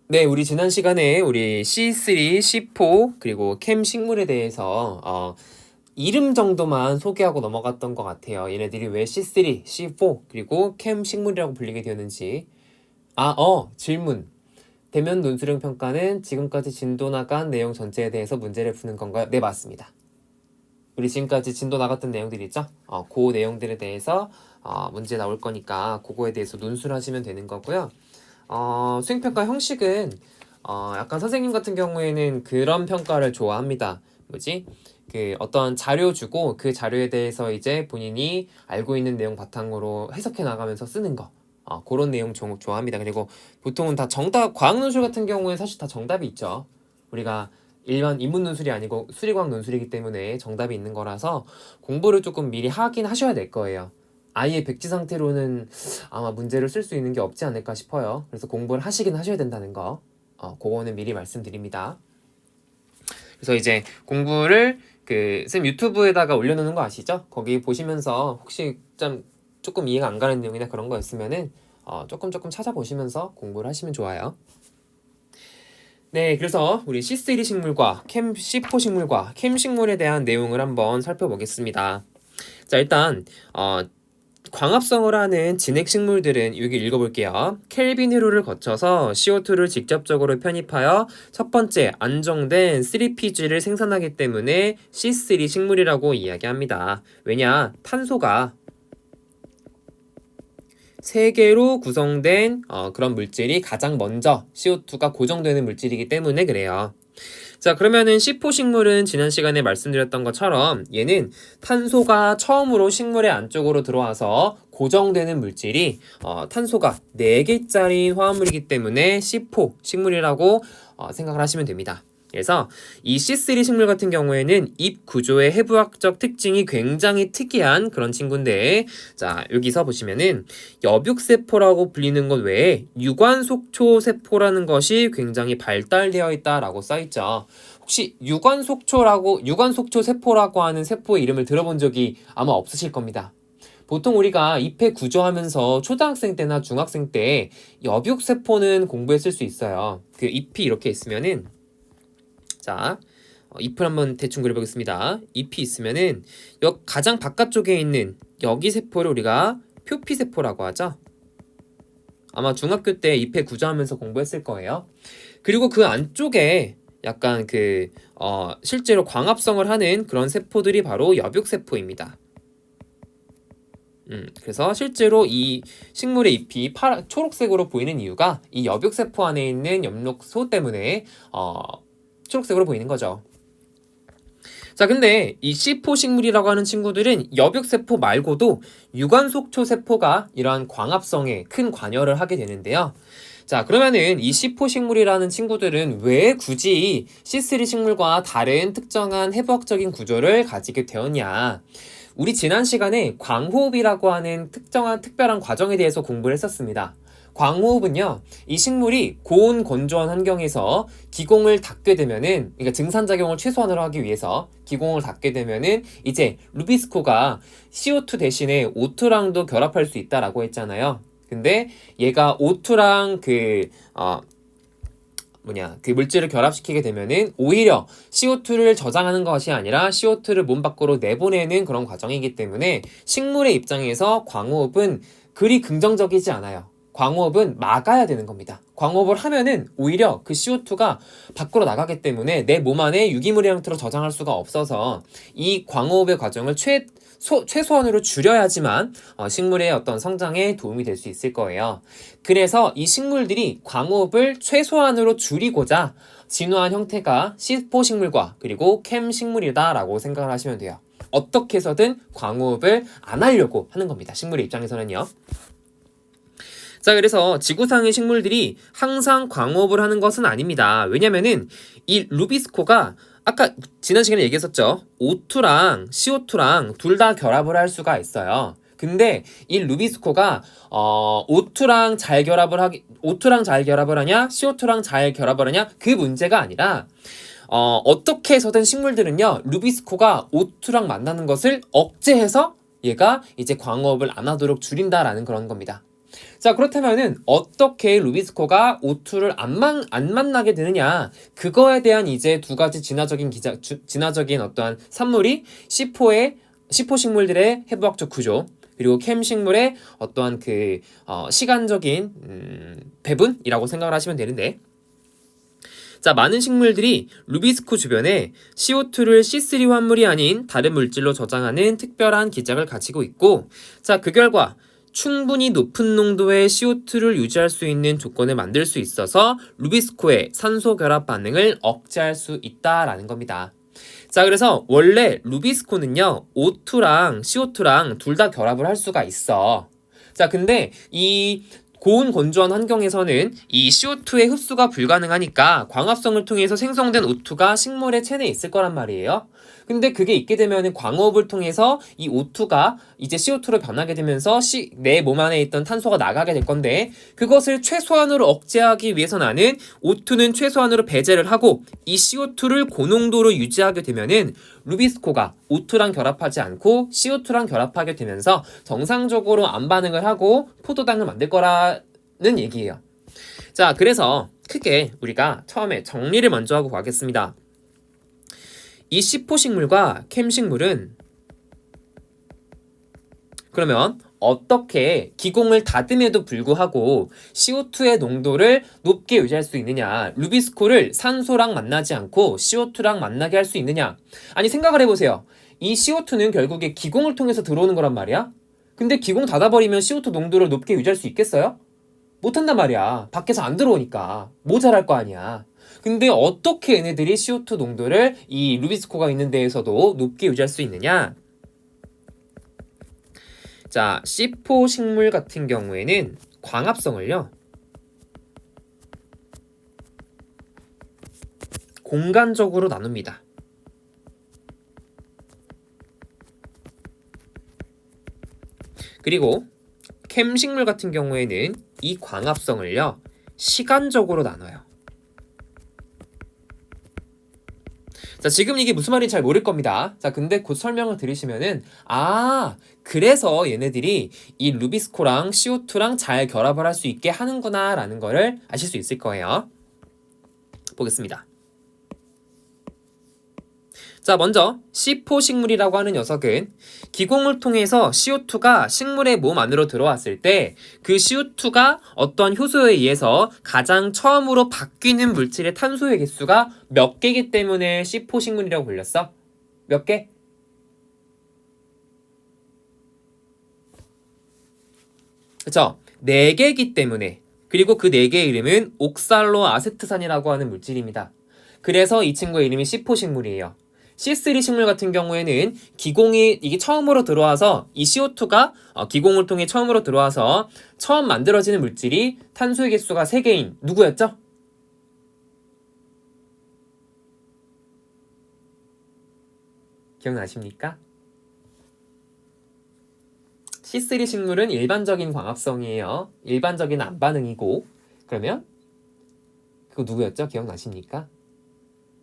네, 우리 지난 시간에 우리 C3, C4, 그리고 캠 식물에 대해서 이름 정도만 소개하고 넘어갔던 것 같아요. 얘네들이 왜 C3, C4, 그리고 캠 식물이라고 불리게 되었는지. 질문. 대면 논술형 평가는 지금까지 진도 나간 내용 전체에 대해서 문제를 푸는 건가요? 네, 맞습니다. 우리 지금까지 진도 나갔던 내용들 있죠? 그 내용들에 대해서 문제 나올 거니까 그거에 대해서 논술하시면 되는 거고요. 수행평가 형식은 약간 선생님 같은 경우에는 그런 평가를 좋아합니다. 뭐지? 그 어떤 자료 주고 그 자료에 대해서 이제 본인이 알고 있는 내용 바탕으로 해석해 나가면서 쓰는 거. 그런 내용 좋아합니다. 그리고 보통은 다 정답, 과학 논술 같은 경우에 사실 다 정답이 있죠. 우리가 일반 인문 논술이 아니고 수리과학 논술이기 때문에 정답이 있는 거라서 공부를 조금 미리 하긴 하셔야 될 거예요. 아예 백지 상태로는 아마 문제를 쓸 수 있는 게 없지 않을까 싶어요. 그래서 공부를 하시긴 하셔야 된다는 거. 그거는 미리 말씀드립니다. 그래서 이제 공부를 쌤 유튜브에다가 올려놓는 거 아시죠? 거기 보시면서 혹시 좀 조금 이해가 안 가는 내용이나 그런 거 있으면은 조금 찾아보시면서 공부를 하시면 좋아요. 네, 그래서 우리 C3 식물과 캠 C4 식물과 캠 식물에 대한 내용을 한번 살펴보겠습니다. 자, 일단 광합성을 하는 진핵 식물들은 여기 읽어볼게요. 켈빈 회로를 거쳐서 CO2를 직접적으로 편입하여 첫 번째 안정된 3PG를 생산하기 때문에 C3 식물이라고 이야기합니다. 왜냐? 탄소가 3개로 구성된 그런 물질이 가장 먼저 CO2가 고정되는 물질이기 때문에 그래요. 자, 그러면은 C4 식물은 지난 시간에 말씀드렸던 것처럼 얘는 탄소가 처음으로 식물의 안쪽으로 들어와서 고정되는 물질이 탄소가 4개짜리 화합물이기 때문에 C4 식물이라고 생각을 하시면 됩니다. 그래서 이 C3 식물 같은 경우에는 잎 구조의 해부학적 특징이 굉장히 특이한 그런 친구인데, 자, 여기서 보시면은 엽육세포라고 불리는 것 외에 유관속초세포라는 것이 굉장히 발달되어 있다라고 써있죠. 혹시 유관속초세포라고 하는 세포의 이름을 들어본 적이 아마 없으실 겁니다. 보통 우리가 잎의 구조하면서 초등학생 때나 중학생 때 엽육세포는 공부했을 수 있어요. 그 잎이 이렇게 있으면은, 자, 잎을 한번 대충 그려보겠습니다. 잎이 있으면은 가장 바깥쪽에 있는 여기 세포를 우리가 표피세포라고 하죠. 아마 중학교 때 잎의 구조하면서 공부했을 거예요. 그리고 그 안쪽에 약간 실제로 광합성을 하는 그런 세포들이 바로 엽육세포입니다. 그래서 실제로 이 식물의 잎이 초록색으로 보이는 이유가 이 엽육세포 안에 있는 엽록소 때문에 초록색으로 보이는 거죠. 자, 근데 이 C4 식물이라고 하는 친구들은 엽육세포 말고도 유관속초세포가 이러한 광합성에 큰 관여를 하게 되는데요. 자, 그러면은 이 C4 식물이라는 친구들은 왜 굳이 C3 식물과 다른 특정한 해부학적인 구조를 가지게 되었냐? 우리 지난 시간에 광호흡이라고 하는 특별한 과정에 대해서 공부를 했었습니다. 광호흡은요, 이 식물이 고온 건조한 환경에서 기공을 닫게 되면은, 그러니까 증산작용을 최소한으로 하기 위해서 기공을 닫게 되면은 이제 루비스코가 CO2 대신에 O2랑도 결합할 수 있다라고 했잖아요. 근데 얘가 O2랑 그 물질을 결합시키게 되면은 오히려 CO2를 저장하는 것이 아니라 CO2를 몸 밖으로 내보내는 그런 과정이기 때문에 식물의 입장에서 광호흡은 그리 긍정적이지 않아요. 광호흡은 막아야 되는 겁니다. 광호흡을 하면은 오히려 그 CO2가 밖으로 나가기 때문에 내 몸 안에 유기물의 형태로 저장할 수가 없어서 이 광호흡의 과정을 최소한으로 줄여야지만 식물의 어떤 성장에 도움이 될 수 있을 거예요. 그래서 이 식물들이 광호흡을 최소한으로 줄이고자 진화한 형태가 C4 식물과 그리고 캠 식물이다라고 생각을 하시면 돼요. 어떻게 해서든 광호흡을 안 하려고 하는 겁니다. 식물의 입장에서는요. 자, 그래서 지구상의 식물들이 항상 광호흡을 하는 것은 아닙니다. 왜냐면은 이 루비스코가 아까 지난 시간에 얘기했었죠. O2랑 CO2랑 둘 다 결합을 할 수가 있어요. 근데 이 루비스코가 O2랑 잘 결합을 하냐, CO2랑 잘 결합을 하냐 그 문제가 아니라 어떻게 해서든 식물들은요 루비스코가 O2랑 만나는 것을 억제해서 얘가 이제 광호흡을 안 하도록 줄인다라는 그런 겁니다. 자, 그렇다면은 어떻게 루비스코가 O2를 안 만나게 되느냐? 그거에 대한 이제 두 가지 진화적인 어떠한 산물이 C4 식물들의 해부학적 구조, 그리고 캠 식물의 어떠한 시간적인 배분이라고 생각을 하시면 되는데, 자, 많은 식물들이 루비스코 주변에 CO2를 C3 환물이 아닌 다른 물질로 저장하는 특별한 기작을 가지고 있고, 자, 그 결과 충분히 높은 농도의 CO2를 유지할 수 있는 조건을 만들 수 있어서 루비스코의 산소 결합 반응을 억제할 수 있다라는 겁니다. 자, 그래서 원래 루비스코는요, O2랑 CO2랑 둘 다 결합을 할 수가 있어. 자, 근데 이 고온 건조한 환경에서는 이 CO2의 흡수가 불가능하니까 광합성을 통해서 생성된 O2가 식물의 체내에 있을 거란 말이에요. 근데 그게 있게 되면 광호흡을 통해서 이 O2가 이제 CO2로 변하게 되면서 내 몸 안에 있던 탄소가 나가게 될 건데, 그것을 최소한으로 억제하기 위해서 나는 O2는 최소한으로 배제를 하고 이 CO2를 고농도로 유지하게 되면은 루비스코가 O2랑 결합하지 않고 CO2랑 결합하게 되면서 정상적으로 안 반응을 하고 포도당을 만들 거라는 얘기예요. 자, 그래서 크게 우리가 처음에 정리를 먼저 하고 가겠습니다. 이 C4 식물과 캠 식물은 그러면 어떻게 기공을 닫음에도 불구하고 CO2의 농도를 높게 유지할 수 있느냐, 루비스코를 산소랑 만나지 않고 CO2랑 만나게 할 수 있느냐. 아니, 생각을 해보세요. 이 CO2는 결국에 기공을 통해서 들어오는 거란 말이야. 근데 기공 닫아버리면 CO2 농도를 높게 유지할 수 있겠어요? 못한단 말이야. 밖에서 안 들어오니까 모자랄 거 아니야. 근데 어떻게 얘네들이 CO2 농도를 이 루비스코가 있는 데에서도 높게 유지할 수 있느냐? 자, C4 식물 같은 경우에는 광합성을요, 공간적으로 나눕니다. 그리고 캠 식물 같은 경우에는 이 광합성을요, 시간적으로 나눠요. 자, 지금 이게 무슨 말인지 잘 모를 겁니다. 자, 근데 곧 설명을 들으시면은, 그래서 얘네들이 이 루비스코랑 CO2랑 잘 결합을 할 수 있게 하는구나 라는 거를 아실 수 있을 거예요. 보겠습니다. 자, 먼저 C4 식물이라고 하는 녀석은 기공을 통해서 CO2가 식물의 몸 안으로 들어왔을 때 그 CO2가 어떠한 효소에 의해서 가장 처음으로 바뀌는 물질의 탄소의 개수가 몇 개이기 때문에 C4 식물이라고 불렸어? 몇 개? 그쵸? 4개이기 때문에. 그리고 그 4개의 이름은 옥살로 아세트산이라고 하는 물질입니다. 그래서 이 친구의 이름이 C4 식물이에요. C3 식물 같은 경우에는 기공이 이게 처음으로 들어와서 이 CO2가 기공을 통해 처음으로 들어와서 처음 만들어지는 물질이 탄소의 개수가 3개인 누구였죠? 기억나십니까? C3 식물은 일반적인 광합성이에요. 일반적인 안반응이고, 그러면 그거 누구였죠? 기억나십니까?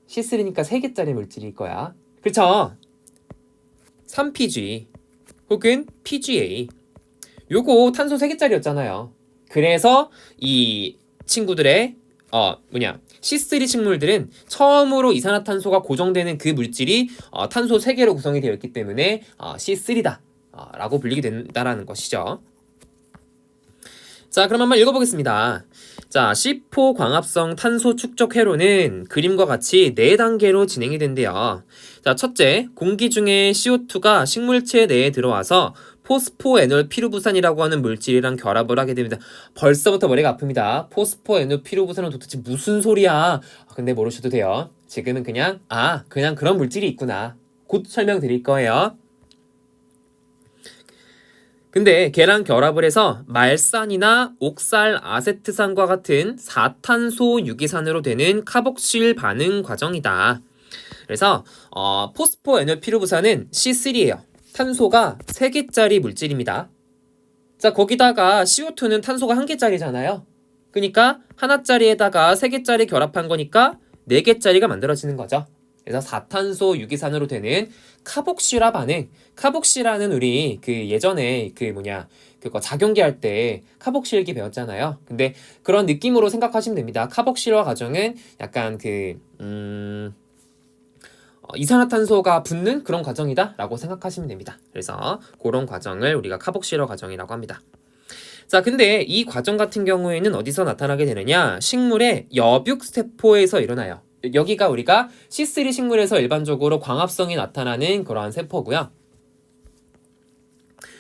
C3니까 3개짜리 물질일 거야. 그렇죠? 3PG 혹은 PGA. 요거 탄소 3개짜리였잖아요. 그래서 이 친구들의 C3 식물들은 처음으로 이산화탄소가 고정되는 그 물질이 탄소 3개로 구성이 되어 있기 때문에 C3다 라고 불리게 된다라는 것이죠. 자, 그럼 한번 읽어보겠습니다. 자, C4 광합성 탄소 축적 회로는 그림과 같이 4단계로 진행이 된대요. 자, 첫째, 공기 중에 CO2가 식물체 내에 들어와서 포스포에놀 피루부산이라고 하는 물질이랑 결합을 하게 됩니다. 벌써부터 머리가 아픕니다. 포스포에놀 피루부산은 도대체 무슨 소리야? 근데 모르셔도 돼요. 지금은 그냥 그런 물질이 있구나. 곧 설명드릴 거예요. 근데 걔랑 결합을 해서 말산이나 옥살 아세트산과 같은 4탄소 유기산으로 되는 카복실 반응 과정이다. 그래서 포스포에놀 피루부산은 C3예요. 탄소가 3개짜리 물질입니다. 자, 거기다가 CO2는 탄소가 1개짜리잖아요. 그러니까 하나짜리에다가 3개짜리 결합한 거니까 4개짜리가 만들어지는 거죠. 그래서 4탄소 유기산으로 되는 카복실화 반응. 카복실화는 우리 예전에 그거 작용기 할 때 카복실기 배웠잖아요. 근데 그런 느낌으로 생각하시면 됩니다. 카복실화 과정은 약간 이산화탄소가 붙는 그런 과정이다 라고 생각하시면 됩니다. 그래서 그런 과정을 우리가 카복실화 과정이라고 합니다. 자, 근데 이 과정 같은 경우에는 어디서 나타나게 되느냐? 식물의 엽육세포에서 일어나요. 여기가 우리가 C3 식물에서 일반적으로 광합성이 나타나는 그러한 세포고요.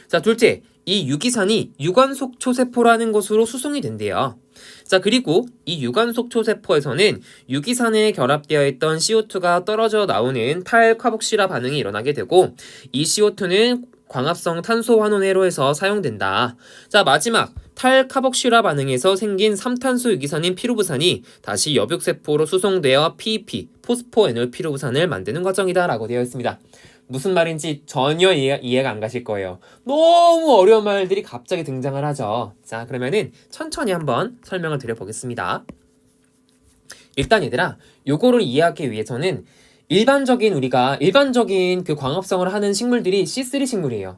자, 둘째, 이 유기산이 유관속초세포라는 것으로 수송이 된대요. 자, 그리고 이 유관속초세포에서는 유기산에 결합되어 있던 CO2가 떨어져 나오는 탈카복실화 반응이 일어나게 되고, 이 CO2는 광합성 탄소 환원회로 해서 사용된다. 자, 마지막 탈카복실화 반응에서 생긴 3탄소 유기산인 피루부산이 다시 엽육세포로 수송되어 PEP, 포스포에놀 피루부산을 만드는 과정이다 라고 되어 있습니다. 무슨 말인지 전혀 이해가 안 가실 거예요. 너무 어려운 말들이 갑자기 등장을 하죠. 자, 그러면은 천천히 한번 설명을 드려보겠습니다. 일단 얘들아, 요거를 이해하기 위해서는 일반적인 그 광합성을 하는 식물들이 C3 식물이에요.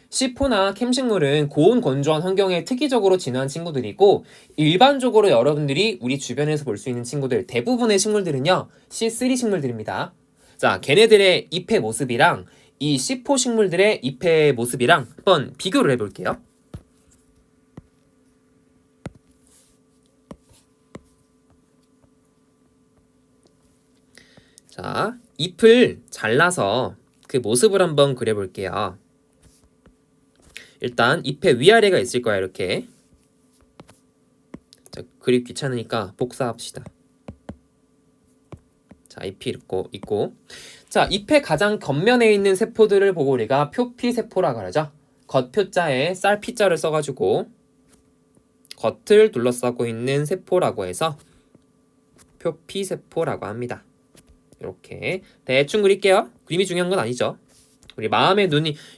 C4나 캠 식물은 고온 건조한 환경에 특이적으로 진화한 친구들이고, 일반적으로 여러분들이 우리 주변에서 볼 수 있는 친구들 대부분의 식물들은요 C3 식물들입니다. 자, 걔네들의 잎의 모습이랑 이 C4 식물들의 잎의 모습이랑 한번 비교를 해볼게요. 자, 잎을 잘라서 그 모습을 한번 그려볼게요. 일단 잎의 위아래가 있을 거야, 이렇게. 자, 그립 귀찮으니까 복사합시다. 자, 잎이 있고. 자, 잎의 가장 겉면에 있는 세포들을 보고 우리가 표피세포라고 하죠. 겉표자에 쌀피자를 써가지고 겉을 둘러싸고 있는 세포라고 해서 표피세포라고 합니다. 이렇게 대충 그릴게요. 그림이 중요한 건 아니죠. 우리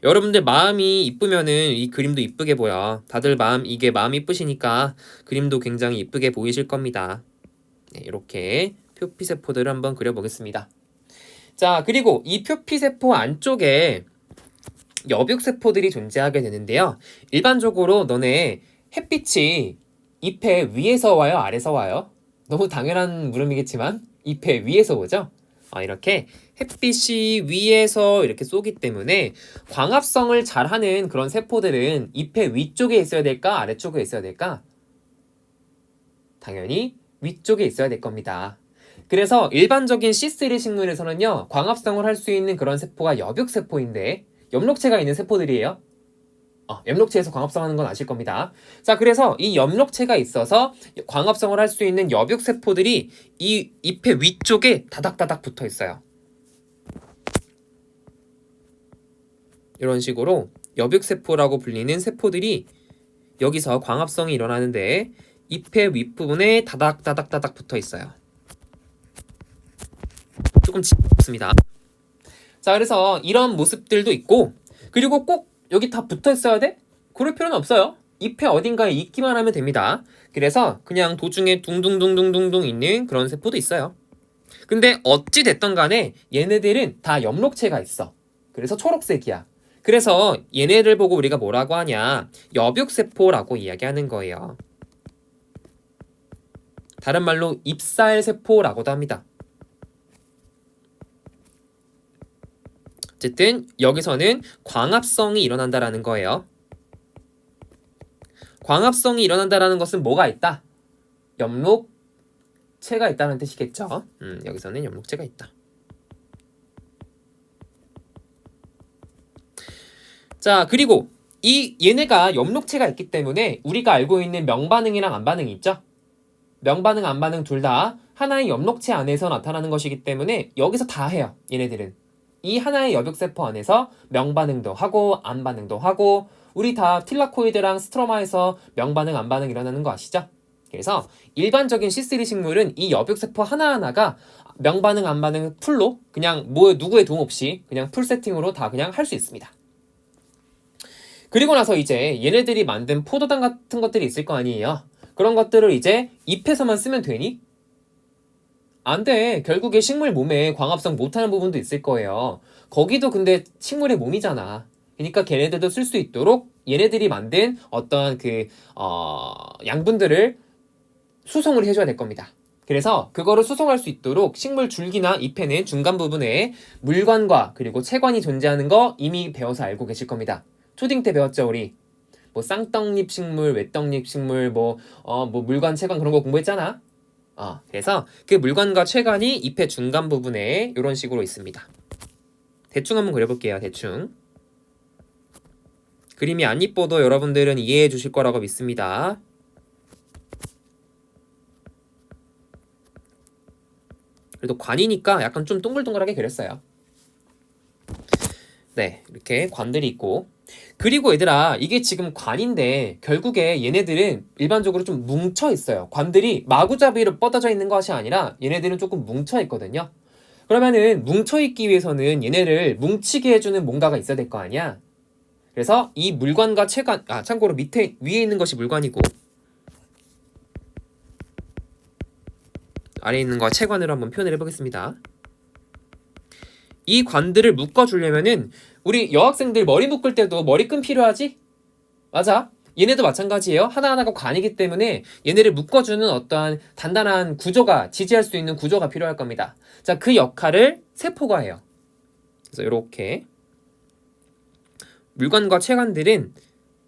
여러분들 마음이 이쁘면은 이 그림도 이쁘게 보여. 다들 마음이 이쁘시니까 그림도 굉장히 이쁘게 보이실 겁니다. 네, 이렇게 표피세포들을 한번 그려보겠습니다. 자, 그리고 이 표피세포 안쪽에 엽육세포들이 존재하게 되는데요. 일반적으로 너네 햇빛이 잎의 위에서 와요? 아래서 와요? 너무 당연한 물음이겠지만 잎의 위에서 오죠? 이렇게 햇빛이 위에서 이렇게 쏘기 때문에 광합성을 잘하는 그런 세포들은 잎의 위쪽에 있어야 될까? 아래쪽에 있어야 될까? 당연히 위쪽에 있어야 될 겁니다. 그래서 일반적인 C3 식물에서는요, 광합성을 할 수 있는 그런 세포가 엽육세포인데 엽록체가 있는 세포들이에요. 엽록체에서 광합성하는 건 아실 겁니다. 자, 그래서 이 엽록체가 있어서 광합성을 할 수 있는 엽육세포들이 이 잎의 위쪽에 다닥다닥 붙어 있어요. 이런 식으로 엽육세포라고 불리는 세포들이 여기서 광합성이 일어나는데 잎의 윗부분에 다닥다닥다닥 붙어 있어요. 조금 징그럽습니다. 자, 그래서 이런 모습들도 있고, 그리고 꼭 여기 다 붙어 있어야 돼? 그럴 필요는 없어요. 잎의 어딘가에 있기만 하면 됩니다. 그래서 그냥 도중에 둥둥둥둥둥둥 있는 그런 세포도 있어요. 근데 어찌 됐던 간에 얘네들은 다 엽록체가 있어. 그래서 초록색이야. 그래서 얘네를 보고 우리가 뭐라고 하냐, 엽육세포라고 이야기하는 거예요. 다른 말로 잎살세포라고도 합니다. 어쨌든 여기서는 광합성이 일어난다라는 거예요. 광합성이 일어난다라는 것은 뭐가 있다? 엽록체가 있다는 뜻이겠죠. 여기서는 엽록체가 있다. 자, 그리고 얘네가 엽록체가 있기 때문에 우리가 알고 있는 명반응이랑 안반응이 있죠. 명반응, 안반응 둘 다 하나의 엽록체 안에서 나타나는 것이기 때문에 여기서 다 해요. 얘네들은. 이 하나의 엽육세포 안에서 명반응도 하고 안반응도 하고, 우리 다 틸라코이드랑 스트로마에서 명반응, 안반응 일어나는 거 아시죠? 그래서 일반적인 C3 식물은 이 엽육세포 하나하나가 명반응, 안반응 풀로 그냥 누구의 도움 없이 그냥 풀 세팅으로 다 그냥 할 수 있습니다. 그리고 나서 이제 얘네들이 만든 포도당 같은 것들이 있을 거 아니에요. 그런 것들을 이제 잎에서만 쓰면 되니? 안 돼. 결국에 식물 몸에 광합성 못하는 부분도 있을 거예요. 거기도 근데 식물의 몸이잖아. 그러니까 걔네들도 쓸 수 있도록 얘네들이 만든 어떤 양분들을 수송을 해줘야 될 겁니다. 그래서 그거를 수송할 수 있도록 식물 줄기나 잎에는 중간 부분에 물관과 그리고 채관이 존재하는 거 이미 배워서 알고 계실 겁니다. 초딩 때 배웠죠, 우리. 뭐 쌍떡잎 식물, 외떡잎 식물, 뭐 물관, 채관 그런 거 공부했잖아. 그래서 그 물관과 채관이 잎의 중간 부분에 이런 식으로 있습니다. 대충 한번 그려볼게요. 대충. 그림이 안 이뻐도 여러분들은 이해해 주실 거라고 믿습니다. 그래도 관이니까 약간 좀 동글동글하게 그렸어요. 네, 이렇게 관들이 있고. 그리고 얘들아, 이게 지금 관인데 결국에 얘네들은 일반적으로 좀 뭉쳐 있어요. 관들이 마구잡이로 뻗어져 있는 것이 아니라 얘네들은 조금 뭉쳐 있거든요. 그러면은 뭉쳐 있기 위해서는 얘네를 뭉치게 해주는 뭔가가 있어야 될 거 아니야. 그래서 이 물관과 채관, 참고로 위에 있는 것이 물관이고 아래에 있는 거 채관으로 한번 표현을 해보겠습니다. 이 관들을 묶어주려면은 우리 여학생들 머리 묶을 때도 머리끈 필요하지? 맞아. 얘네도 마찬가지예요. 하나하나가 관이기 때문에 얘네를 묶어주는 어떠한 단단한 구조가, 지지할 수 있는 구조가 필요할 겁니다. 자, 그 역할을 세포가 해요. 그래서 이렇게 물관과 채관들은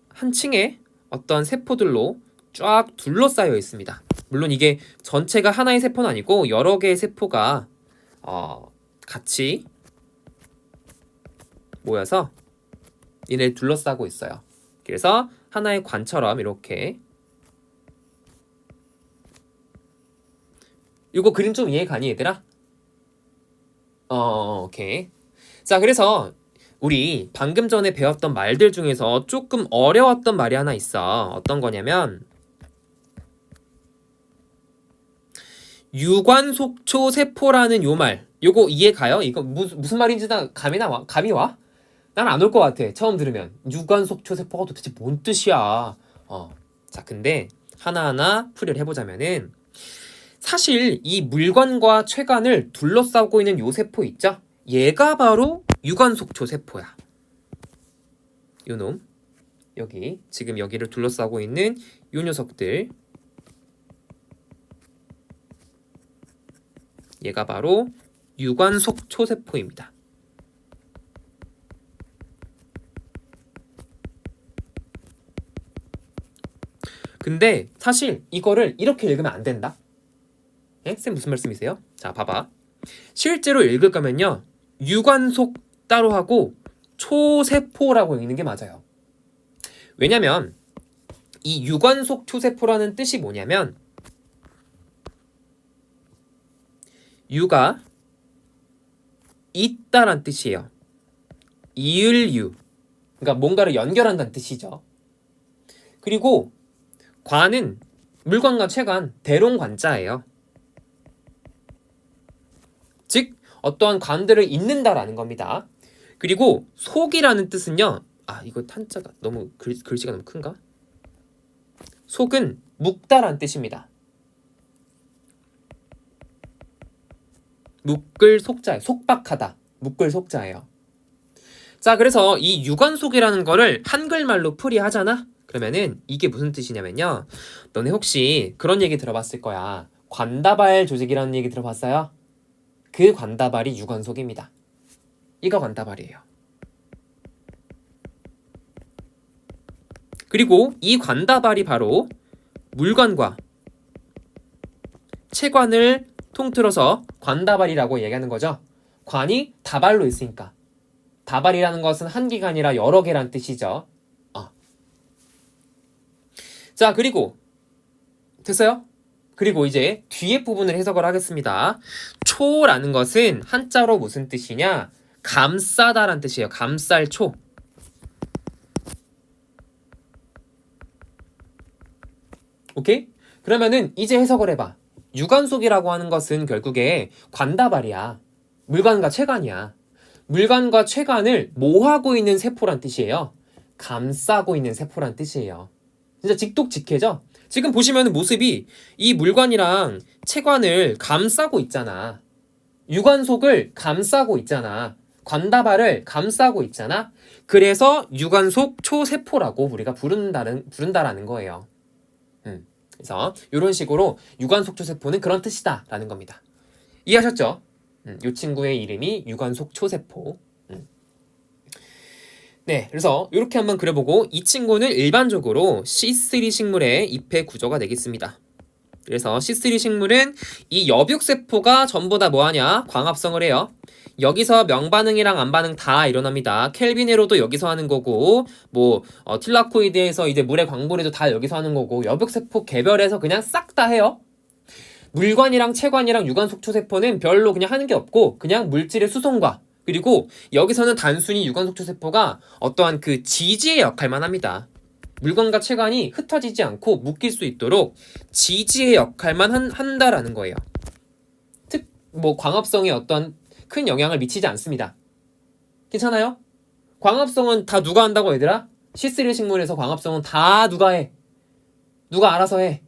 한 층에 어떤 세포들로 쫙 둘러싸여 있습니다. 물론 이게 전체가 하나의 세포는 아니고 여러 개의 세포가 같이 모여서 얘네를 둘러싸고 있어요. 그래서 하나의 관처럼 이렇게. 이거 그림 좀 이해 가니 얘들아? 오케이. 자, 그래서 우리 방금 전에 배웠던 말들 중에서 조금 어려웠던 말이 하나 있어. 어떤 거냐면 유관속초세포라는 요 말. 요거 이해 가요? 이거 무슨 말인지 감이 와? 난 안 올 것 같아. 처음 들으면. 유관속초세포가 도대체 뭔 뜻이야? 자, 근데 하나하나 풀이를 해보자면은 사실 이 물관과 채관을 둘러싸고 있는 요 세포 있죠? 얘가 바로 유관속초세포야. 요놈. 지금 여기를 둘러싸고 있는 요 녀석들. 얘가 바로 유관속초세포입니다. 근데 사실 이거를 이렇게 읽으면 안 된다. 예? 쌤 무슨 말씀이세요? 자, 봐봐. 실제로 읽을 거면요. 유관속 따로 하고 초세포라고 읽는 게 맞아요. 왜냐면 이 유관속 초세포라는 뜻이 뭐냐면 유가 있다란 뜻이에요. 이을유. 그러니까 뭔가를 연결한다는 뜻이죠. 그리고 관은 물관과 채관, 대롱관자예요. 즉 어떠한 관들을 잇는다라는 겁니다. 그리고 속이라는 뜻은요. 이거 한자가 너무 글씨가 너무 큰가? 속은 묶다란 뜻입니다. 묶을 속자예요. 속박하다. 묶을 속자예요. 자, 그래서 이 유관속이라는 거를 한글말로 풀이하잖아? 그러면은 이게 무슨 뜻이냐면요. 너네 혹시 그런 얘기 들어봤을 거야. 관다발 조직이라는 얘기 들어봤어요? 그 관다발이 유관속입니다. 이거 관다발이에요. 그리고 이 관다발이 바로 물관과 채관을 통틀어서 관다발이라고 얘기하는 거죠. 관이 다발로 있으니까. 다발이라는 것은 한 개가 아니라 여러 개란 뜻이죠. 자, 그리고 됐어요? 그리고 이제 뒤에 부분을 해석을 하겠습니다. 초라는 것은 한자로 무슨 뜻이냐? 감싸다란 뜻이에요. 감쌀 초. 오케이? 그러면은 이제 해석을 해봐. 유관속이라고 하는 것은 결국에 관다발이야. 물관과 채관이야. 물관과 채관을 모하고 있는 세포란 뜻이에요. 감싸고 있는 세포란 뜻이에요. 진짜 직독직해죠? 지금 보시면 모습이 이 물관이랑 채관을 감싸고 있잖아. 유관속을 감싸고 있잖아. 관다발을 감싸고 있잖아. 그래서 유관속 초세포라고 우리가 부른다라는 거예요. 그래서 이런 식으로 유관속 초세포는 그런 뜻이다라는 겁니다. 이해하셨죠? 이 친구의 이름이 유관속 초세포. 네, 그래서 이렇게 한번 그려보고 이 친구는 일반적으로 C3 식물의 잎의 구조가 되겠습니다. 그래서 C3 식물은 이 여백세포가 전부 다 뭐하냐? 광합성을 해요. 여기서 명반응이랑 안반응 다 일어납니다. 켈빈에로도 여기서 하는 거고 뭐 틸라코이드에서 이제 물의 광분해도 다 여기서 하는 거고 여백세포 개별해서 그냥 싹 다 해요. 물관이랑 체관이랑 유관속 초세포는 별로 그냥 하는 게 없고 그냥 물질의 수송과 그리고 여기서는 단순히 유관속 초세포가 어떠한 그 지지의 역할만 합니다. 물관과 체관이 흩어지지 않고 묶일 수 있도록 지지의 역할만 한다라는 거예요. 광합성에 어떤 큰 영향을 미치지 않습니다. 괜찮아요? 광합성은 다 누가 한다고 얘들아? C3 식물에서 광합성은 다 누가 해? 누가 알아서 해?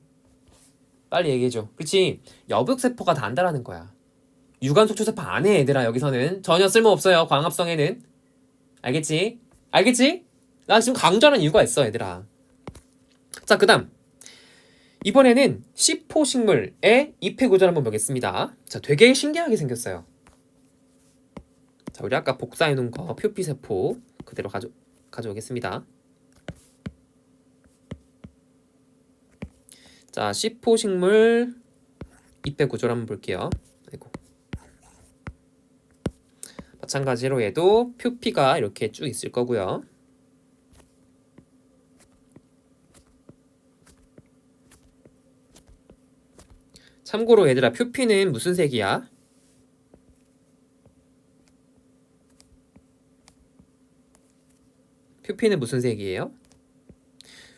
빨리 얘기해줘. 그치? 여백세포가 다 한다라는 거야. 유관속 초세포 안 해 얘들아. 여기서는 전혀 쓸모없어요. 광합성에는. 알겠지? 알겠지? 나 지금 강조하는 이유가 있어 얘들아. 자, 그 다음 이번에는 C4 식물의 잎의 구조를 한번 보겠습니다. 자, 되게 신기하게 생겼어요. 자, 우리 아까 복사해 놓은 거 표피세포 그대로 가져오겠습니다. 자, C4 식물 잎의 구조를 한번 볼게요. 아이고. 마찬가지로 얘도 표피가 이렇게 쭉 있을 거고요. 참고로 얘들아 표피는 무슨 색이야? 표피는 무슨 색이에요?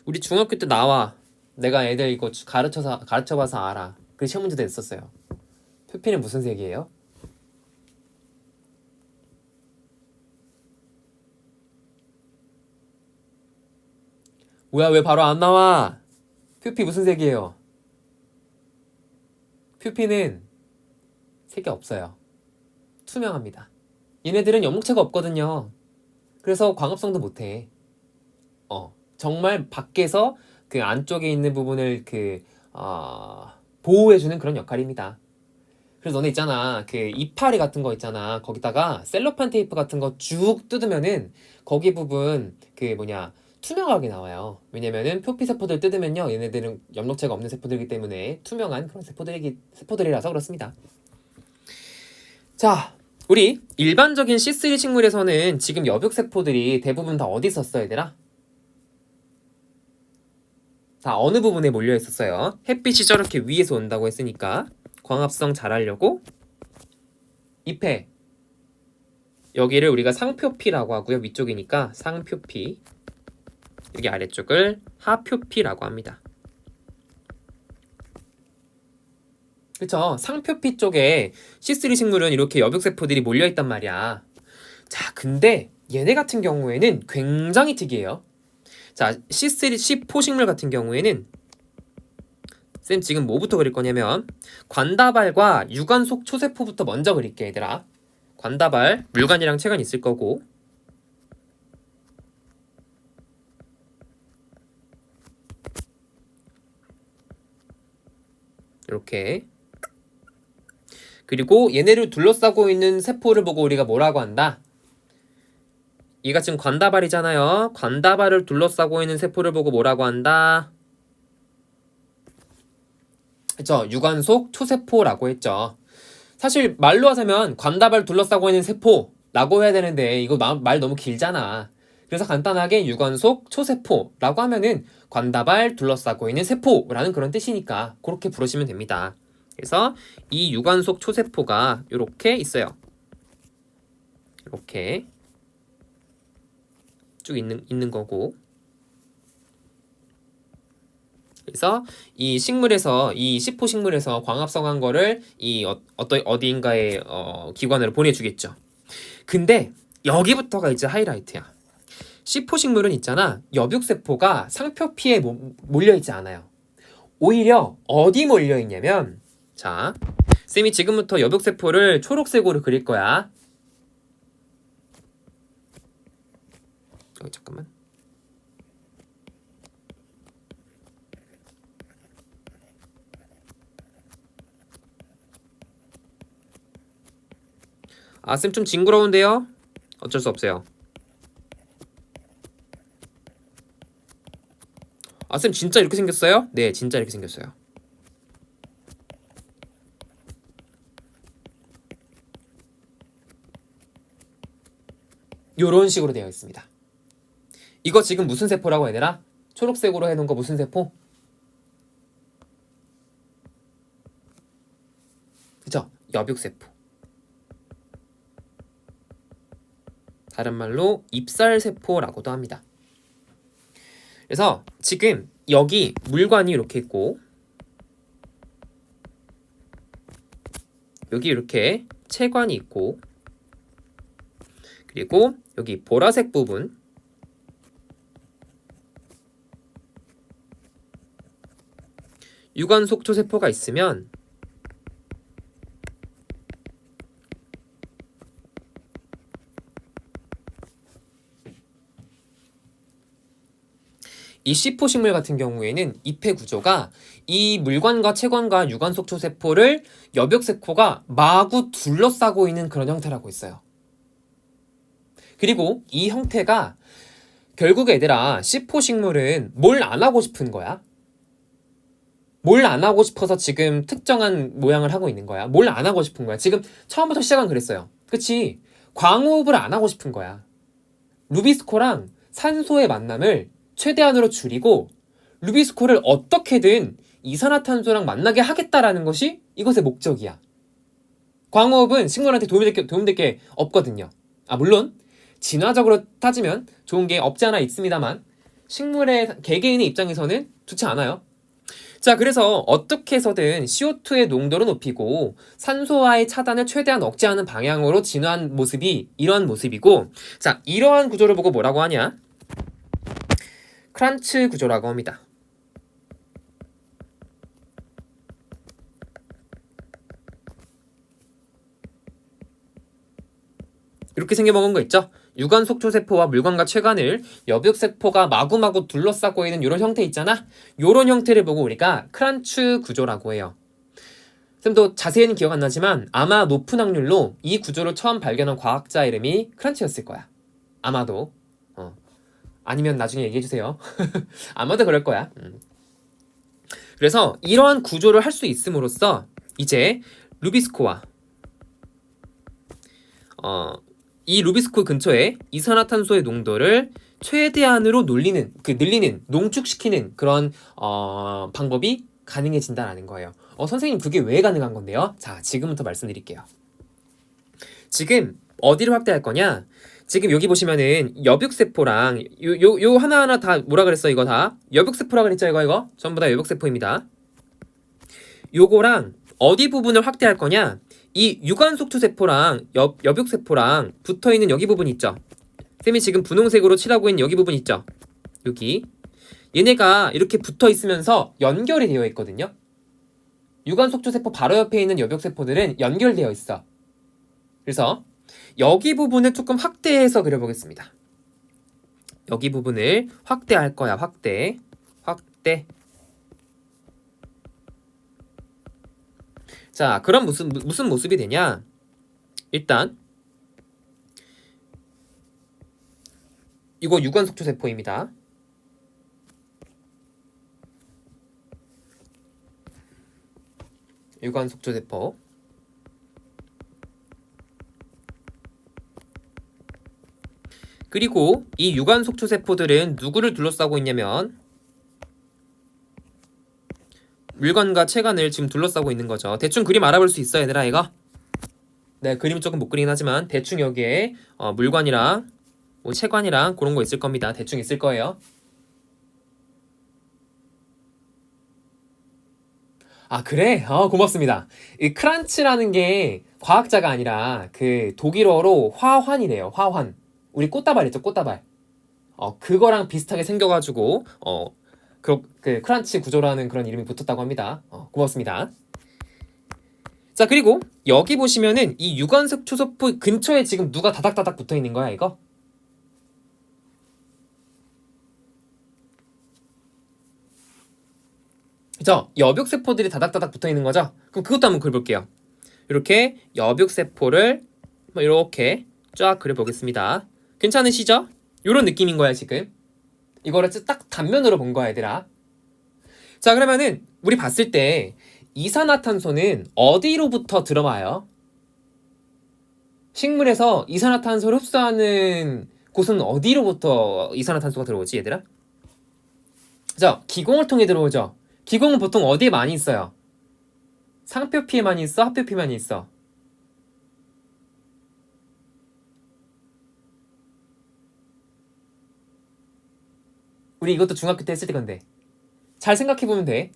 우리 중학교 때 나와. 내가 애들 이거 가르쳐봐서 알아. 그 시험 문제도 냈었어요. 표피는 무슨 색이에요? 뭐야 왜 바로 안 나와? 표피 무슨 색이에요? 표피는 색이 없어요. 투명합니다. 얘네들은 연목체가 없거든요. 그래서 광합성도 못해. 정말 밖에서 그 안쪽에 있는 부분을 보호해주는 그런 역할입니다. 그래서 너네 있잖아. 그 이파리 같은 거 있잖아. 거기다가 셀로판 테이프 같은 거 쭉 뜯으면은 거기 부분 투명하게 나와요. 왜냐면은 표피세포들 뜯으면요. 얘네들은 염록체가 없는 세포들이기 때문에 투명한 그런 세포들이라서 그렇습니다. 자, 우리 일반적인 C3 식물에서는 지금 여백세포들이 대부분 다 어디 있었어 얘들아? 다 어느 부분에 몰려 있었어요? 햇빛이 저렇게 위에서 온다고 했으니까 광합성 잘하려고 잎에 여기를 우리가 상표피라고 하고요. 위쪽이니까 상표피, 여기 아래쪽을 하표피라고 합니다. 그쵸? 상표피 쪽에 C3 식물은 이렇게 여백세포들이 몰려있단 말이야. 자, 근데 얘네 같은 경우에는 굉장히 특이해요. 자, C4 식물 같은 경우에는 쌤 지금 뭐부터 그릴 거냐면 관다발과 유관속 초세포부터 먼저 그릴게 얘들아. 관다발, 물관이랑 체관이 있을 거고 이렇게. 그리고 얘네를 둘러싸고 있는 세포를 보고 우리가 뭐라고 한다? 얘가 지금 관다발이잖아요. 관다발을 둘러싸고 있는 세포를 보고 뭐라고 한다? 그쵸? 유관속 초세포라고 했죠. 사실 말로 하자면 관다발 둘러싸고 있는 세포라고 해야 되는데 이거 말 너무 길잖아. 그래서 간단하게 유관속 초세포라고 하면은 관다발 둘러싸고 있는 세포라는 그런 뜻이니까 그렇게 부르시면 됩니다. 그래서 이 유관속 초세포가 이렇게 있어요. 이렇게 쭉 있는 거고. 그래서 이 식물에서 이 C4 식물에서 광합성한 거를 이 어디인가의 기관으로 보내주겠죠. 근데 여기부터가 이제 하이라이트야. C4 식물은 있잖아. 여백세포가 상표피에 몰려있지 않아요. 오히려 어디 몰려있냐면 자, 쌤이 지금부터 여백세포를 초록색으로 그릴 거야. 잠깐만. 아, 쌤 좀 징그러운데요? 어쩔 수 없어요. 아, 쌤 진짜 이렇게 생겼어요? 네, 진짜 이렇게 생겼어요. 요런 식으로 되어 있습니다. 이거 지금 무슨 세포라고 얘들아? 초록색으로 해놓은 거 무슨 세포? 그죠? 여백세포. 다른 말로 잎살세포라고도 합니다. 그래서 지금 여기 물관이 이렇게 있고 여기 이렇게 체관이 있고 그리고 여기 보라색 부분 유관속초세포가 있으면 이 C4 식물 같은 경우에는 잎의 구조가 이 물관과 체관과 유관속초세포를 여백세포가 마구 둘러싸고 있는 그런 형태라고 있어요. 그리고 이 형태가 결국 얘들아 C4 식물은 뭘 안 하고 싶은 거야? 뭘 안 하고 싶어서 지금 특정한 모양을 하고 있는 거야? 뭘 안 하고 싶은 거야? 지금 처음부터 시작은 그랬어요. 그치? 광호흡을 안 하고 싶은 거야. 루비스코랑 산소의 만남을 최대한으로 줄이고 루비스코를 어떻게든 이산화탄소랑 만나게 하겠다라는 것이 이것의 목적이야. 광호흡은 식물한테 도움될 게 없거든요. 아, 물론 진화적으로 따지면 좋은 게 없지 않아 있습니다만 식물의 개개인의 입장에서는 좋지 않아요. 자, 그래서 어떻게 해서든 CO2의 농도를 높이고 산소와의 차단을 최대한 억제하는 방향으로 진화한 모습이 이러한 모습이고, 자, 이러한 구조를 보고 뭐라고 하냐? 크란츠 구조라고 합니다. 이렇게 생겨먹은 거 있죠? 유관속초세포와 물관과 체관을 여백세포가 마구마구 둘러싸고 있는 이런 형태 있잖아? 이런 형태를 보고 우리가 크란츠 구조라고 해요. 쌤도 자세히는 기억 안 나지만 아마 높은 확률로 이 구조를 처음 발견한 과학자 이름이 크란츠였을 거야. 아마도. 아니면 나중에 얘기해주세요. 아마도 그럴 거야. 그래서 이러한 구조를 할 수 있음으로써 이제 루비스코와 이 루비스코 근처에 이산화탄소의 농도를 최대한으로 늘리는, 농축시키는 그런 방법이 가능해진다라는 거예요. 선생님 그게 왜 가능한 건데요? 자, 지금부터 말씀드릴게요. 지금 어디를 확대할 거냐? 지금 여기 보시면은 여백세포랑 요 하나하나 다 뭐라 그랬어? 이거 다 여백세포라 그랬죠? 이거 전부 다 여백세포입니다. 요거랑 어디 부분을 확대할 거냐? 이 유관속초세포랑 여백세포랑 붙어있는 여기 부분 있죠? 쌤이 지금 분홍색으로 칠하고 있는 여기 부분 있죠? 여기 얘네가 이렇게 붙어있으면서 연결이 되어 있거든요. 유관속초세포 바로 옆에 있는 여백세포들은 연결되어 있어. 그래서 여기 부분을 조금 확대해서 그려보겠습니다. 여기 부분을 확대할 거야. 확대. 자, 그럼 무슨 모습이 되냐? 일단 이거 유관속초세포입니다. 유관속초세포. 그리고 이 유관속초세포들은 누구를 둘러싸고 있냐면 물관과 체관을 지금 둘러싸고 있는 거죠. 대충 그림 알아볼 수 있어, 얘들아, 이거? 네, 그림 조금 못 그리긴 하지만 대충 여기에 물관이랑 뭐 체관이랑 그런 거 있을 겁니다. 대충 있을 거예요. 아, 그래? 고맙습니다. 이 크란츠라는 게 과학자가 아니라 그 독일어로 화환이래요. 화환. 우리 꽃다발 있죠? 꽃다발. 그거랑 비슷하게 생겨가지고 그 크란츠 구조라는 그런 이름이 붙었다고 합니다. 고맙습니다. 자, 그리고 여기 보시면은 이 유관속초세포 근처에 지금 누가 다닥다닥 붙어 있는 거야, 이거? 그죠? 여백세포들이 다닥다닥 붙어있는 거죠? 그럼 그것도 한번 그려볼게요. 이렇게 여백세포를 이렇게 쫙 그려보겠습니다. 괜찮으시죠? 이런 느낌인 거야 지금. 이거를 딱 단면으로 본 거야 얘들아. 자, 그러면은 우리 봤을 때 이산화탄소는 어디로부터 들어와요? 식물에서 이산화탄소를 흡수하는 곳은 어디로부터 이산화탄소가 들어오지 얘들아? 그죠? 기공을 통해 들어오죠. 기공은 보통 어디에 많이 있어요? 상표피에 많이 있어? 하표피에 많이 있어? 우리 이것도 중학교 때 했을 때 건데 잘 생각해보면 돼.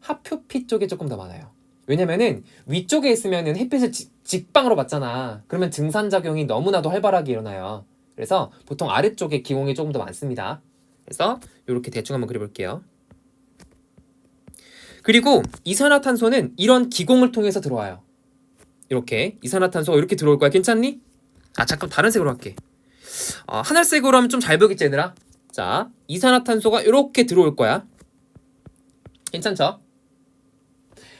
하표피 쪽에 조금 더 많아요. 왜냐면은 위쪽에 있으면은 햇빛을 직방으로 받잖아. 그러면 증산작용이 너무나도 활발하게 일어나요. 그래서 보통 아래쪽에 기공이 조금 더 많습니다. 그래서 이렇게 대충 한번 그려볼게요. 그리고 이산화탄소는 이런 기공을 통해서 들어와요. 이렇게 이산화탄소가 이렇게 들어올 거야. 괜찮니? 잠깐 다른 색으로 할게. 하늘색으로 하면 좀 잘 보이겠지 얘들아? 자, 이산화탄소가 이렇게 들어올 거야. 괜찮죠?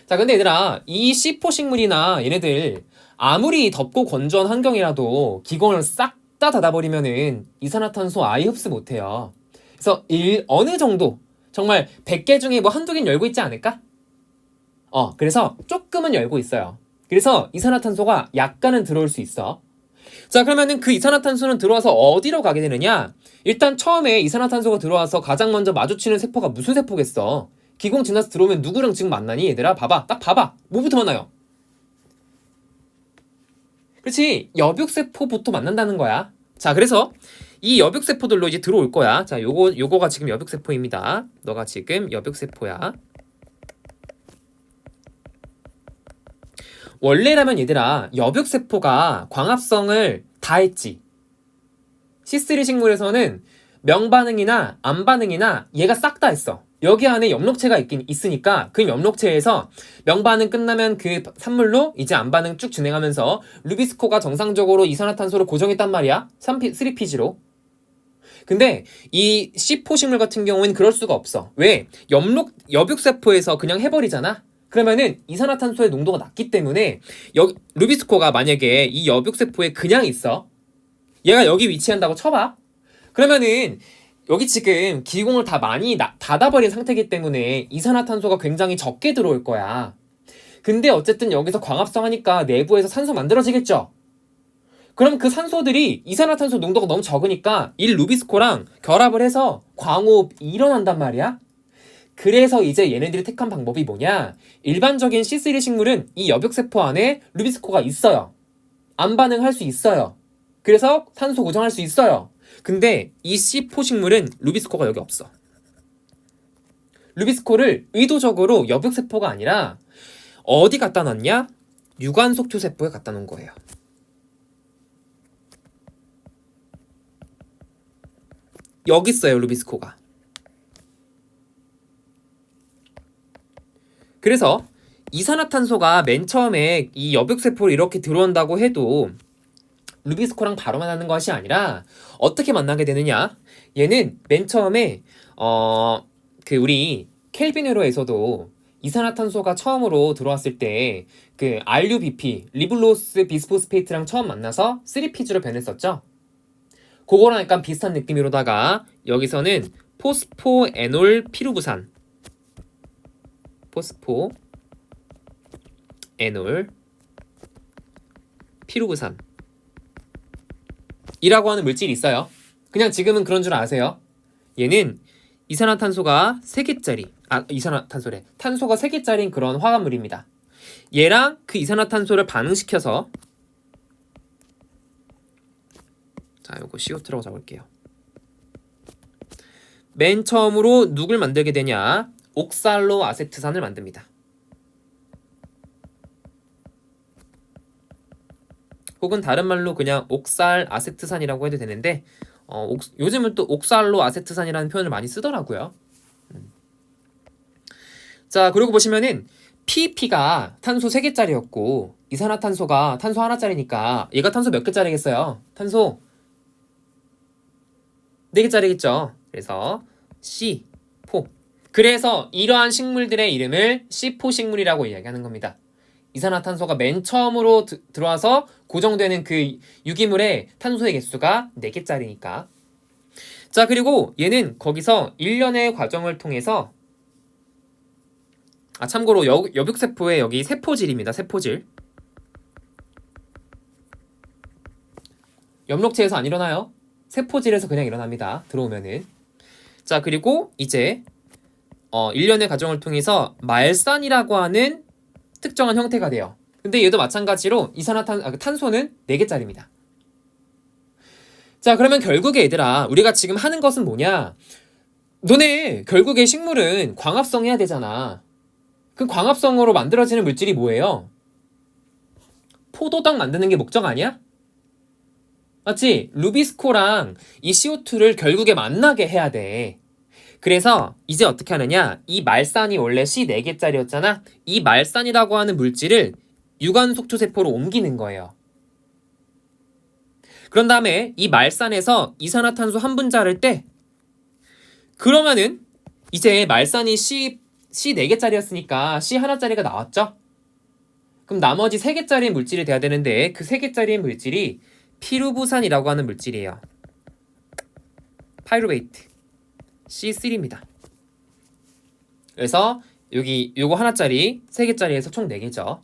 자, 근데 얘들아, 이 C4 식물이나 얘네들 아무리 덥고 건조한 환경이라도 기공을 싹 다 닫아버리면은 이산화탄소 아예 흡수 못해요. 그래서 어느 정도 정말 100개 중에 뭐 한두 개는 열고 있지 않을까? 그래서 조금은 열고 있어요. 그래서 이산화탄소가 약간은 들어올 수 있어. 자, 그러면은 그 이산화탄소는 들어와서 어디로 가게 되느냐? 일단 처음에 이산화탄소가 들어와서 가장 먼저 마주치는 세포가 무슨 세포겠어? 기공 지나서 들어오면 누구랑 지금 만나니 얘들아? 봐봐, 딱 봐봐. 뭐부터 만나요? 그렇지, 여백세포부터 만난다는 거야. 자, 그래서 이 여백세포들로 이제 들어올 거야. 자, 요거가 지금 여백세포입니다. 너가 지금 여백세포야. 원래라면 얘들아, 여백세포가 광합성을 다 했지. C3 식물에서는 명반응이나 암반응이나 얘가 싹 다 했어. 여기 안에 엽록체가 있으니까 그 엽록체에서 명반응 끝나면 그 산물로 이제 암반응 쭉 진행하면서 루비스코가 정상적으로 이산화탄소를 고정했단 말이야. 3PG로. 근데 이 C4 식물 같은 경우에는 그럴 수가 없어. 왜? 여백세포에서 그냥 해버리잖아. 그러면은 이산화탄소의 농도가 낮기 때문에 루비스코가 만약에 이 여백세포에 그냥 있어. 얘가 여기 위치한다고 쳐봐. 그러면은 여기 지금 기공을 다 많이 닫아버린 상태이기 때문에 이산화탄소가 굉장히 적게 들어올 거야. 근데 어쨌든 여기서 광합성하니까 내부에서 산소 만들어지겠죠? 그럼 그 산소들이 이산화탄소 농도가 너무 적으니까 이 루비스코랑 결합을 해서 광호흡이 일어난단 말이야? 그래서 이제 얘네들이 택한 방법이 뭐냐? 일반적인 C3 식물은 이 여백세포 안에 루비스코가 있어요. 암반응할 수 있어요. 그래서 산소 고정할 수 있어요. 근데 이 C4 식물은 루비스코가 여기 없어. 루비스코를 의도적으로 여백세포가 아니라 어디 갖다 놨냐? 유관속초세포에 갖다 놓은 거예요. 여기 있어요, 루비스코가. 그래서 이산화탄소가 맨 처음에 이 여백세포를 이렇게 들어온다고 해도 루비스코랑 바로 만나는 것이 아니라 어떻게 만나게 되느냐? 얘는 맨 처음에 우리 켈빈 회로에서도 이산화탄소가 처음으로 들어왔을 때 그 RUBP, 리블로스 비스포스페이트랑 처음 만나서 3PG로 변했었죠? 그거랑 약간 비슷한 느낌으로다가 여기서는 포스포에놀 피루부산, 포스포에놀 피루부산 이라고 하는 물질이 있어요. 그냥 지금은 그런 줄 아세요. 얘는 이산화탄소가 3개짜리 탄소가 3개짜리인 그런 화합물입니다. 얘랑 그 이산화탄소를 반응시켜서 자, 요거 CO2라고 적을게요. 맨 처음으로 누굴 만들게 되냐? 옥살로 아세트산을 만듭니다. 혹은 다른 말로 그냥 옥살 아세트산이라고 해도 되는데 요즘은 또 옥살로 아세트산이라는 표현을 많이 쓰더라고요. 자, 그리고 보시면은 PEP가 탄소 3개짜리였고 이산화탄소가 탄소 하나짜리니까 얘가 탄소 몇 개짜리겠어요? 탄소 4개짜리겠죠. 그래서 C4. 그래서 이러한 식물들의 이름을 C4 식물이라고 이야기하는 겁니다. 이산화탄소가 맨 처음으로 들어와서 고정되는 그 유기물의 탄소의 개수가 4개짜리니까. 자, 그리고 얘는 거기서 1년의 과정을 통해서 참고로 여북세포의 여기 세포질입니다. 세포질. 엽록체에서 안 일어나요. 세포질에서 그냥 일어납니다. 들어오면은. 자, 그리고 이제 1년의 과정을 통해서 말산이라고 하는 특정한 형태가 돼요. 근데 얘도 마찬가지로 탄소는 4개짜리입니다. 자, 그러면 결국에 얘들아, 우리가 지금 하는 것은 뭐냐? 너네 결국에 식물은 광합성해야 되잖아. 그 광합성으로 만들어지는 물질이 뭐예요? 포도당 만드는 게 목적 아니야? 맞지? 루비스코랑 이 CO2를 결국에 만나게 해야 돼. 그래서 이제 어떻게 하느냐? 이 말산이 원래 C 4개짜리였잖아? 이 말산이라고 하는 물질을 유관속초세포로 옮기는 거예요. 그런 다음에 이 말산에서 이산화탄소 한 분자를 떼. 그러면은 이제 말산이 C 4개짜리였으니까 C 하나짜리가 나왔죠? 그럼 나머지 3개짜리 물질이 돼야 되는데 그 3개짜리 물질이 피루부산이라고 하는 물질이에요. 파이루베이트 C3입니다. 그래서 요거 하나짜리 3개짜리에서 총 4개죠.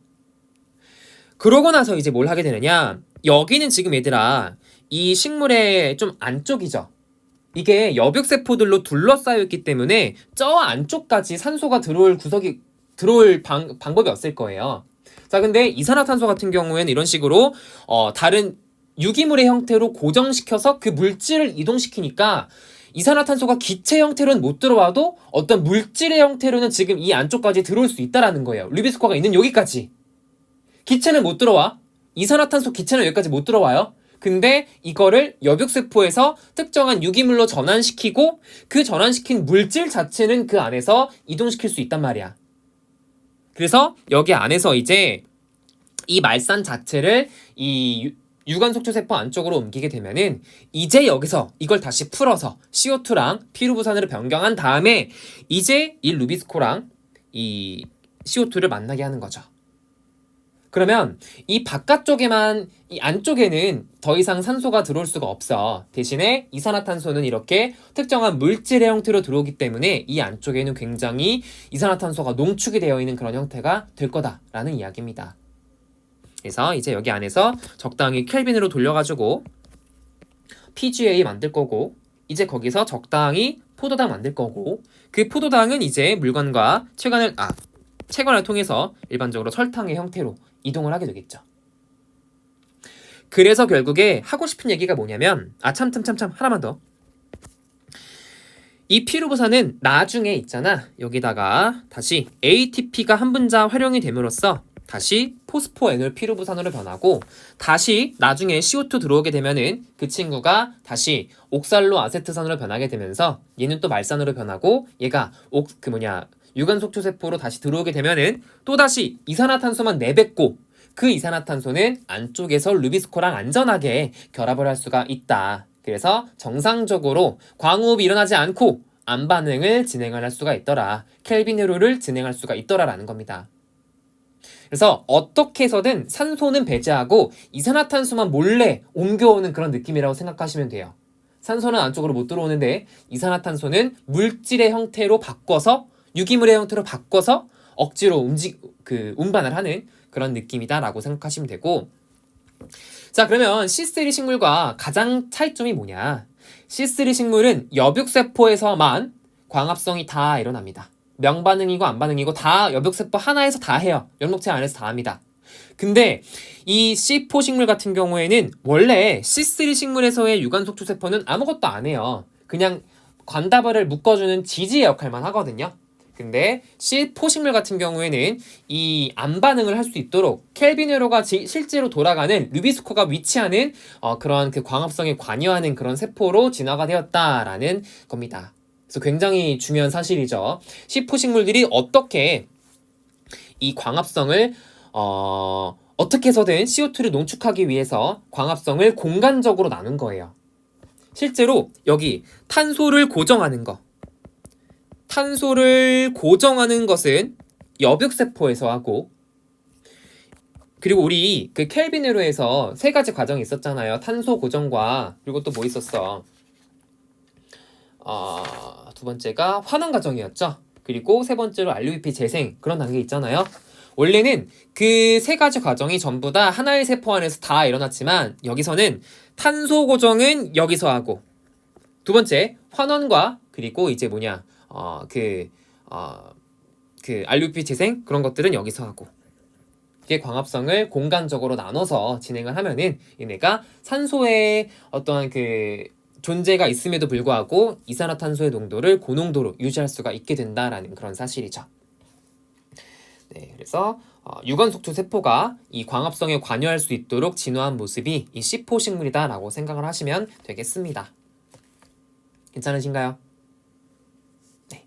그러고 나서 이제 뭘 하게 되느냐? 여기는 지금 얘들아 이 식물의 좀 안쪽이죠. 이게 여백세포들로 둘러싸여 있기 때문에 저 안쪽까지 산소가 들어올 방법이 없을 거예요. 자, 근데 이산화탄소 같은 경우에는 이런 식으로 다른 유기물의 형태로 고정시켜서 그 물질을 이동시키니까 이산화탄소가 기체 형태로는 못 들어와도 어떤 물질의 형태로는 지금 이 안쪽까지 들어올 수 있다라는 거예요. 루비스코가 있는 여기까지. 기체는 못 들어와. 이산화탄소 기체는 여기까지 못 들어와요. 근데 이거를 여백세포에서 특정한 유기물로 전환시키고 그 전환시킨 물질 자체는 그 안에서 이동시킬 수 있단 말이야. 그래서 여기 안에서 이제 이 말산 자체를 이 유관속초세포 안쪽으로 옮기게 되면은 이제 여기서 이걸 다시 풀어서 CO2랑 피루부산으로 변경한 다음에 이제 이 루비스코랑 이 CO2를 만나게 하는 거죠. 그러면 이 바깥쪽에만 이 안쪽에는 더 이상 산소가 들어올 수가 없어. 대신에 이산화탄소는 이렇게 특정한 물질의 형태로 들어오기 때문에 이 안쪽에는 굉장히 이산화탄소가 농축이 되어 있는 그런 형태가 될 거다라는 이야기입니다. 그래서 이제 여기 안에서 적당히 켈빈으로 돌려가지고 PGA 만들 거고 이제 거기서 적당히 포도당 만들 거고 그 포도당은 이제 물관과 체관을 통해서 일반적으로 설탕의 형태로 이동을 하게 되겠죠. 그래서 결국에 하고 싶은 얘기가 뭐냐면 하나만 더. 이 피루부산은 나중에 있잖아. 여기다가 다시 ATP가 한 분자 활용이 됨으로써 다시 포스포에놀 피루부산으로 변하고 다시 나중에 CO2 들어오게 되면은 그 친구가 다시 옥살로 아세트산으로 변하게 되면서 얘는 또 말산으로 변하고 얘가 유관속초세포로 다시 들어오게 되면은 또다시 이산화탄소만 내뱉고 그 이산화탄소는 안쪽에서 루비스코랑 안전하게 결합을 할 수가 있다. 그래서 정상적으로 광호흡이 일어나지 않고 암반응을 진행을 할 수가 있더라. 켈빈회로를 진행할 수가 있더라라는 겁니다. 그래서 어떻게 해서든 산소는 배제하고 이산화탄소만 몰래 옮겨오는 그런 느낌이라고 생각하시면 돼요. 산소는 안쪽으로 못 들어오는데 이산화탄소는 물질의 형태로 바꿔서 유기물의 형태로 바꿔서 억지로 운반을 하는 그런 느낌이다라고 생각하시면 되고 자 그러면 C3 식물과 가장 차이점이 뭐냐 C3 식물은 여백세포에서만 광합성이 다 일어납니다. 명반응이고 안반응이고 다 여백세포 하나에서 다 해요. 엽록체 안에서 다 합니다. 근데 이 C4 식물 같은 경우에는 원래 C3 식물에서의 유관속초세포는 아무것도 안 해요. 그냥 관다발을 묶어주는 지지의 역할만 하거든요. 근데 C4 식물 같은 경우에는 이 안반응을 할 수 있도록 켈빈회로가 실제로 돌아가는 루비스코가 위치하는 그런 그 광합성에 관여하는 그런 세포로 진화가 되었다라는 겁니다. 그래서 굉장히 중요한 사실이죠. C4 식물들이 어떻게 이 광합성을 어떻게 해서든 CO2를 농축하기 위해서 광합성을 공간적으로 나눈 거예요. 실제로 여기 탄소를 고정하는 거 탄소를 고정하는 것은 여백세포에서 하고, 그리고 우리 그 켈빈으로에서 세 가지 과정이 있었잖아요. 탄소 고정과, 그리고 또 뭐 있었어? 두 번째가 환원 과정이었죠. 그리고 세 번째로 RUBP 재생, 그런 단계 있잖아요. 원래는 그 세 가지 과정이 전부 다 하나의 세포 안에서 다 일어났지만, 여기서는 탄소 고정은 여기서 하고, 두 번째 환원과, 그리고 이제 뭐냐 RUP 재생, 그런 것들은 여기서 하고, 이게 광합성을 공간적으로 나눠서 진행을 하면은 얘네가 산소의 어떠한 그 존재가 있음에도 불구하고 이산화탄소의 농도를 고농도로 유지할 수가 있게 된다라는 그런 사실이죠. 네, 그래서 유관속초 세포가 이 광합성에 관여할 수 있도록 진화한 모습이 이 C4 식물이다라고 생각을 하시면 되겠습니다. 괜찮으신가요? 네,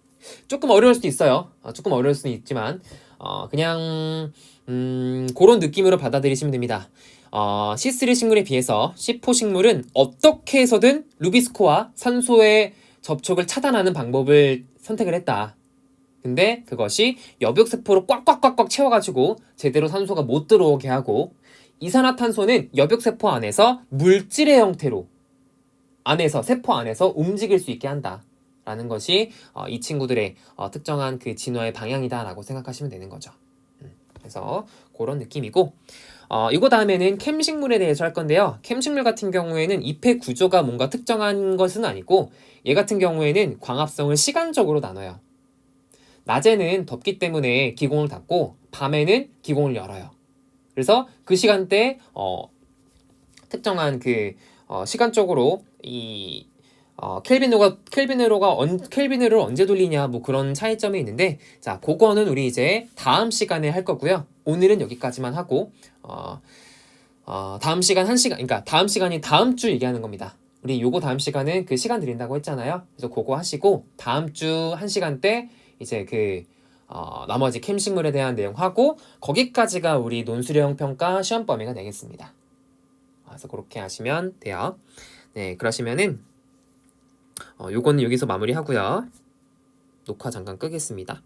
조금 어려울 수도 있어요. 조금 어려울 수는 있지만 그냥 그런 느낌으로 받아들이시면 됩니다. C3 식물에 비해서 C4 식물은 어떻게 해서든 루비스코와 산소의 접촉을 차단하는 방법을 선택을 했다. 근데 그것이 여백세포로 꽉꽉꽉꽉 채워가지고 제대로 산소가 못 들어오게 하고, 이산화탄소는 여백세포 안에서 물질의 형태로 안에서, 세포 안에서 움직일 수 있게 한다 라는 것이 이 친구들의 특정한 그 진화의 방향이다라고 생각하시면 되는 거죠. 그래서 그런 느낌이고, 이거 다음에는 캠식물에 대해서 할 건데요. 캠식물 같은 경우에는 잎의 구조가 뭔가 특정한 것은 아니고, 얘 같은 경우에는 광합성을 시간적으로 나눠요. 낮에는 덥기 때문에 기공을 닫고 밤에는 기공을 열어요. 그래서 그 시간대에 특정한 그 시간적으로 이 켈빈으로를 언제 돌리냐, 뭐 그런 차이점이 있는데, 자, 그거는 우리 이제 다음 시간에 할 거고요. 오늘은 여기까지만 하고, 다음 시간 그러니까 다음 시간이 다음 주 얘기하는 겁니다. 우리 요거 다음 시간은 그 시간 드린다고 했잖아요. 그래서 그거 하시고 다음 주 한 시간 때 이제 나머지 캠식물에 대한 내용 하고, 거기까지가 우리 논술형 평가 시험 범위가 되겠습니다. 그래서 그렇게 하시면 돼요. 네, 그러시면은 요거는 여기서 마무리하고요. 녹화 잠깐 끄겠습니다.